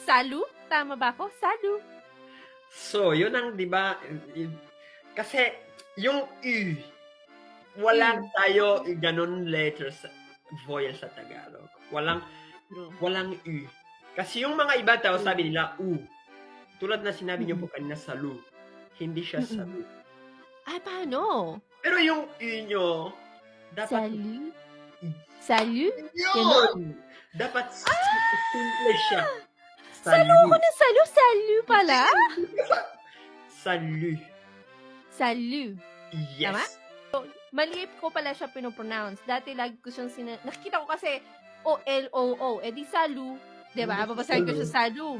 Salu? Tama ba ako? Salu. So, yun ang, di ba, kasi yung U, wala tayo ganun letters, vowel sa Tagalog. Walang U. Kasi yung mga iba tao, sabi nila U. Tulad na sinabi niyo po kanina, salu. Hindi siya salu. Ay, paano? Pero yung U nyo, dapat... Salu? Salu? Yun! Dapat simple siya. Salu ko na salu. Salu pala? Salu. Salu. Yes. Tama? Mali ko pala siya pinopronounce. Dati lagi ko siyang nakikita ko kasi O-L-O-O. Eh di salu. Diba? Babasahin ko siya salu.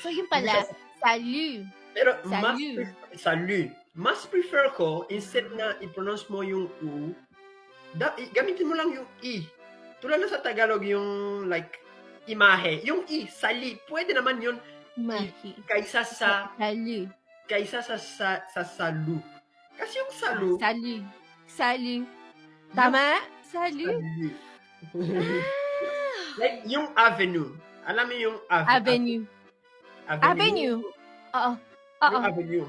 So yun pala, salu. Pero Salu. Salu. Mas prefer ko, instead na i-pronounce mo yung U, gamitin mo lang yung I. Tulad na sa Tagalog yung like, imahe. Yung I, sali. Pwede naman yun. Mahi. Kaysa sa... Salu. Kaysa sa salu. Kasi yung salu... Salu. Salu. Tama? Salu. Like, yung avenue. Alam mo yung Avenue. Avenue. Oo. Yung avenue.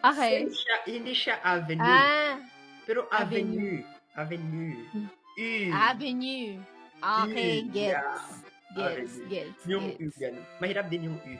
Okay. Hindi siya avenue. Pero avenue. Avenue. Avenue. Okay, Yeah. gets. Yung U. Mahirap din yung U.